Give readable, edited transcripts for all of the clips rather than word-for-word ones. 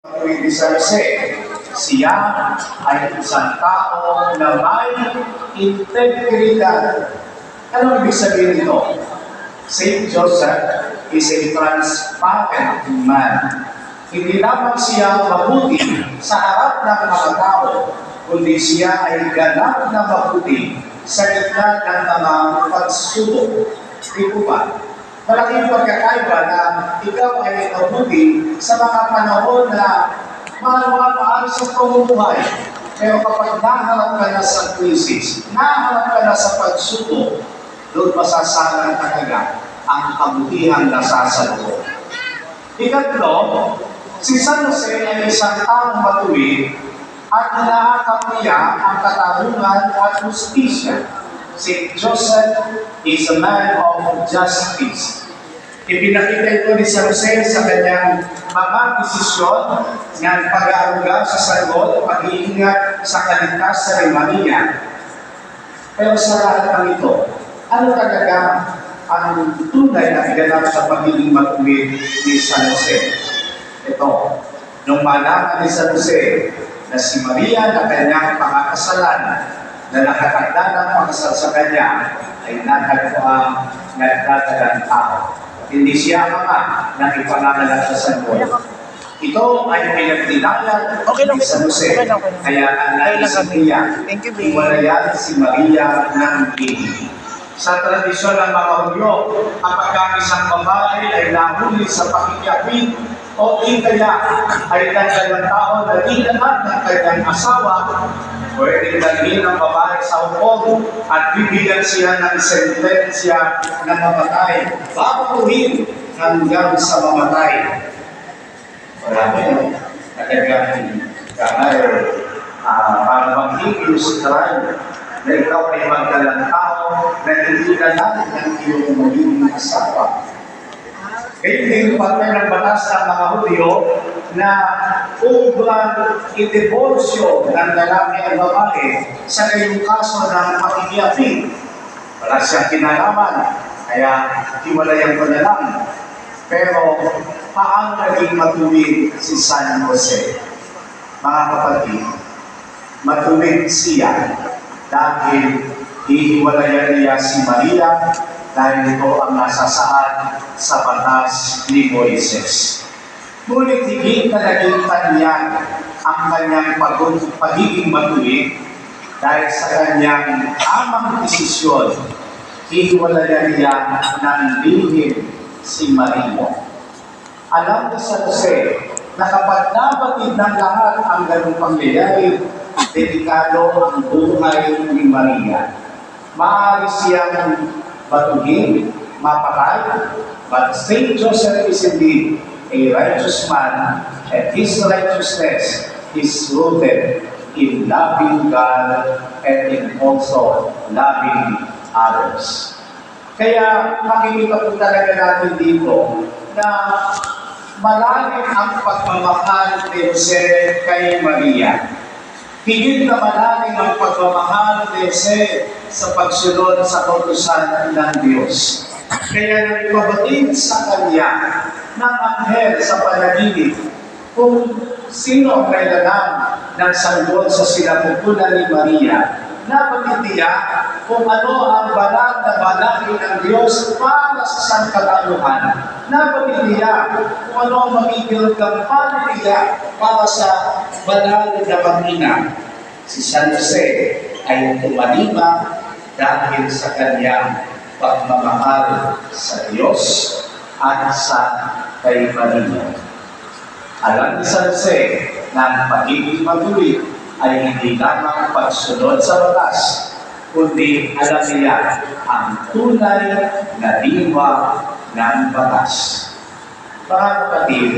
Pwede sa Jose, siya ay isang tao na may integridad. Ano ibig sabihin nito? Saint Joseph is a transparent man. Hindi lamang siya mabuti sa harap ng mga tao, kundi siya ay ganap na mabuti sa gitna ng mga pagsubok. Di po ba? Malaking pagkakaiba na ikaw ay mabuti sa mga panahon na maayos ang pamumuhay. Pero kapag naharap ka na sa krisis, naharap ka na sa pagsubok, doon masasalang talaga ang kabutihan na sasaluko. Ikatlo, si San Jose ay isang taong matuwid at inaakap niya ang katarungan at justisya. Saint Joseph is a man of justice. Ipinakita ito ni San Jose sa kanyang mga desisyon ng pag-aaruga sa sagot, pag-iingat sa kaligtasan ni Maria. Pero sa lahat ng ito, ano talaga ang tunay na iganap sa pagiging matuwid ni San Jose? Ito, nung malaman ni San Jose na si Maria na kanyang pangakasalan na nakatagda ng pakasal sa kanya ay natagpuang nagdadagang tao. Hindi siya na ipanganak sa sanggol. Ito ay pinagdinayan ni San Jose. Kaya ang naisip niya, iwalayan si Maria ng Pili. Sa tradisyon ng mga Hudyo, kapag isang babae ay nahuli sa pakikiapin o di kaya ay nagdagang tao na inanak ng kanyang asawa, pwedeng dalhin ang babae sa hukong at bibigyan siya ng sentensya na mamatay, babakuhin hanggang sa mamatay. Wala mo yun. Talagang parang mag-Hebrews trial na ikaw ay magdalang tao na hindi na lang ng iyong magiging asawa. Ngayon din patay ng batas ng mga Hudyo na ubrang i-divorsyo ng lalaki at babae sa ngayong kaso ng pakikiapin. Wala siyang kinalaman, kaya hiwalayan ko na lang. Pero paano naging matuwid si San Jose? Mga kapatid, matuwid siya dahil hihiwalayan niya si Maria dahil ito ang nasasaad sa batas ni Moises. Ngunit higit na naging tanyag ang kanyang pagiging matuwid dahil sa kanyang tamang desisyon, hihiwalayan niya ng lihim si Maria. Alam ni San Jose na kapag nabatid ng lahat ang ganung pangyayari, delikado ang buhay ni Maria. Maaari siyang batuhin, mapatay, but Saint Joseph is indeed a righteous man, and his righteousness is rooted in loving God and in also loving others. Kaya makikita po talaga natin dito na malalim ang pagmamahal ni Jose kay Maria. Higit na malalim ang pagmamahal ni Jose sa pagsunod sa kautusan ng Diyos. Kaya nagpabatid sa kanya ng anghel sa panaginip kung sino ang kailangan ng sanggol sa sinapupunan ni Maria. Nabatid niya kung ano ang banal na banalin ng Diyos para sa sangkatauhan. Nabatid niya kung ano ang magiging kampanya niya para sa banal na pamina. Si San Jose ay tumalima dahil sa kanyang pagmamahal sa Diyos at sa kay Maria. Alam ni San Jose na ang pagiging matuwid ay hindi lamang pagsunod sa batas, kundi alam niya ang tunay na diwa ng batas. Mga kapatid,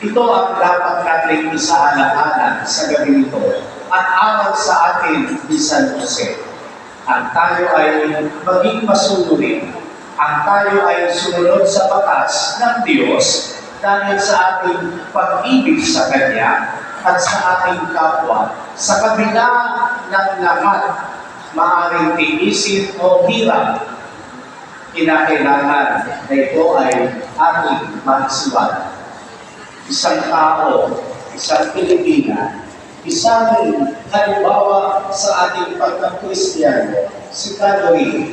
ito ang dapat nating isaalaala sa gabi ito at aral sa atin ni San Jose. Ang tayo ay maging masunurin, ang tayo ay sumunod sa batas ng Diyos dahil sa ating pag-ibig sa Kanya at sa ating kapwa, sa kabila ng lahat, maaaring tiisin o hirap, kinakailangan na ito ay ating magsiwala. isang tao, isang Pilipina, isang halimbawa sa ating pagka-Kristiyano, si Catherine.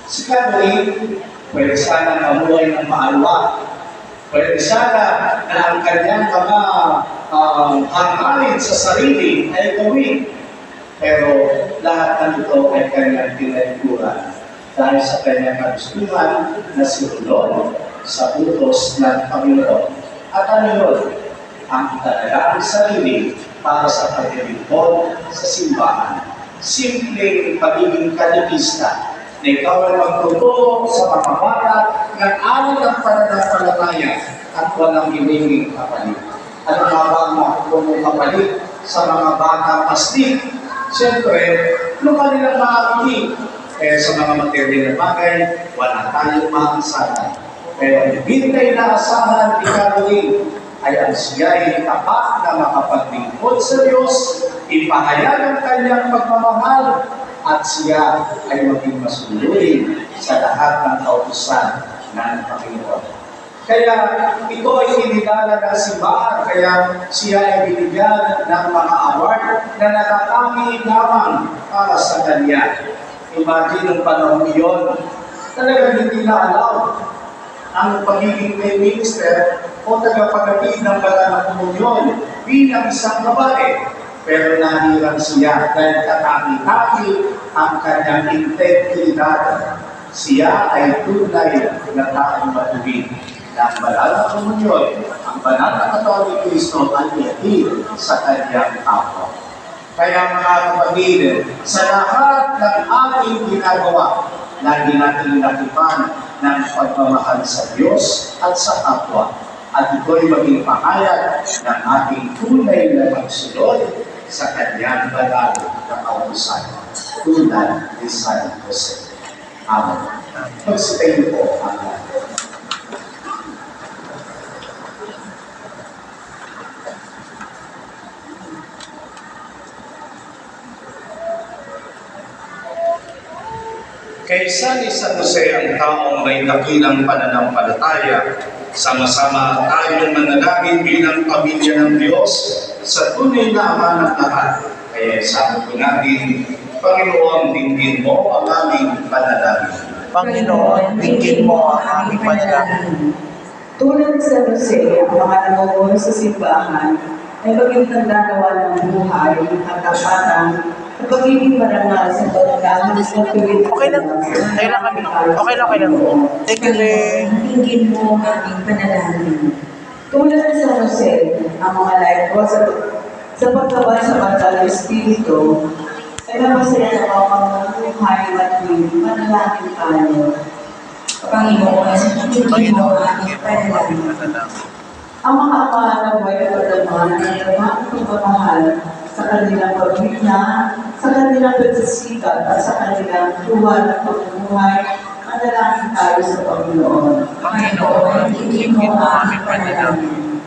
Si Catherine, pwede sana mamuhay ng maalwa. Pwede sana na ang kanyang mga hangarin sa sarili ay gawin. Pero lahat ng ito ay kanyang tinalikuran dahil sa kanyang kagustuhan na sinunod sa utos ng Panginoon. At ano yun? Ang italaga ang sarili para sa paglilingkod sa simbahan. Simpleng pagiging katekista na ikaw ay magtuturo sa mga bata ng aral ng pananampalataya at walang hilinging kapalit. Ano nga ba ang makukulong kapalit sa mga bata pastig? Siyempre, yung kanilang makakiti. Sa mga material na bagay, wala tayong mahansanan. Pero hindi na asahan ni Caroline ay ang siya'y tapat na makapaglingkod sa Diyos, ipahayag ang kanyang pagmamahal, at siya ay maging masunurin sa lahat ng kautusan ng Panginoon. Kaya ito ay inilala ng simbahan, kaya siya ay binigyan ng mga award na natatangi lamang para sa kanya. Imagine ang panahon iyon, talagang hindi na alam ang pagiging lay minister o tagapaghatid ng banal na komunyon bilang isang babae. Pero nahirang siya dahil kataki-taki ang kanyang integridad. Siya ay tunay na taong matuwid ng banal na komunyon. Ang banal na katawan ni Kristo ay ihatid sa kanyang kapwa. Kaya mga kapatid, sa lahat ng ating ginagawa, lagi natin nakipan ng pagmamahal sa Diyos at sa kapwa. At ito'y maging pahayag ng ating tunay na pagsunod sa kanyang banal na kautusan, tulad ni San Jose. Amen. Magsitayin po ang lahat. Kaysa ni San Jose ang taong may dakilang pananampalataya, sama-sama tayong manalangin bilang pamilya ng Diyos sa tunay na ama ng lahat. Kaya sabi ko natin, Panginoon, dinggin mo ang aming panalangin. Panginoon, dinggin mo ang aming panalangin. Tulad sa Jose, ang mga namumuno sa simbahan ay maging tanda-nawa ng buhay, katapatan, at pagiging marangal sa pagkakas ng tuwid. Okay lang. Tayo lang kami. Okay lang. Thank you, Ray. Tingin mo ang aming panalangin. Tulad sa Jose, ang mga laiko sa pagkabal sa banal na Espiritu, ay namasaya na mga buhay at tuwid. Manalangin tayo. Panginoon, tingin mo ang aming panalangin. Ang mga ama na buhay at pagdaman ng lamang pagmamahal sa kanilang pagmina, sa kanilang pagsisikap at sa kanilang tuwa ng pagmumuhay, manalangin tayo sa Panginoon. Panginoon, tingin mo ang aming panalangin.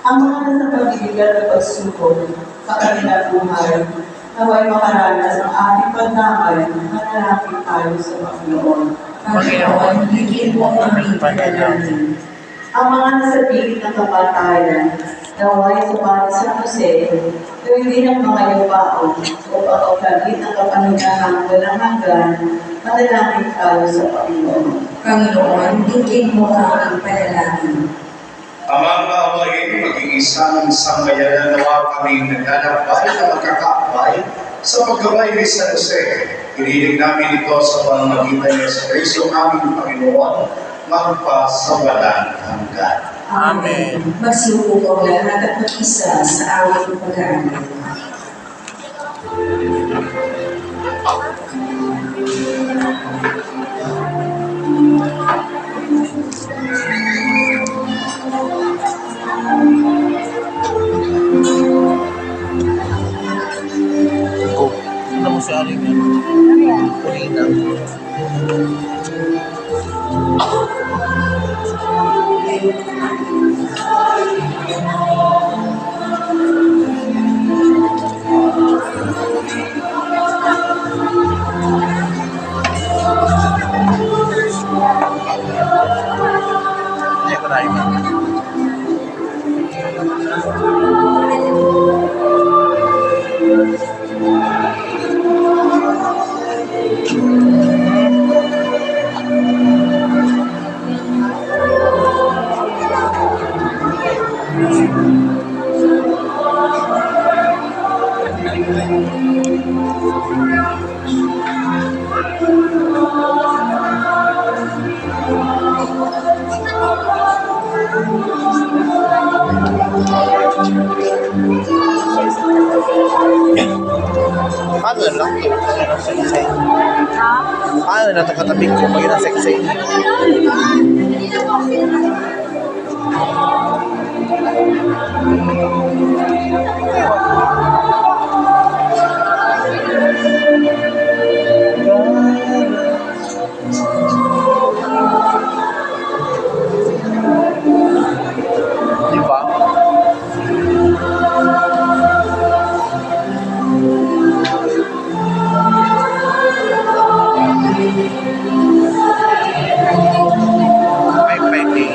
Ang mga nasa pagbibigan ng pagsubok sa kanilang buhay, naway makaranas ang ating pagdamay, manalangin tayo sa Panginoon. Panginoon, tingin mo ang aming panalangin. Ang mga nasa pilit ng kamatayan, naway sa mga sa Jose, gawin din ang mga yubaon o pag-aukagit ng kapangyarihan walang hanggan, manalangin tayo sa Panginoon. Panginoon, tingin mo ang aming panalangin. Amang maawain, maging isang sambayanan nawa kami naglalakbay na magkakakbay sa paggabay ni San Jose. Hinihiling namin ito sa pamamagitan ni sa Kristo aming Panginoon, magpasawalan hanggan. Amen. Magsiupo ang lahat at mag-isa sa awit ng pag-aaral. Ano mo si Aling yan? Purina. Hindi ko na iman. Paano na lang? Ano sexy? Ha? Paano na ito katabing ko? Pag yun ang sexy. Di ba? May pwede.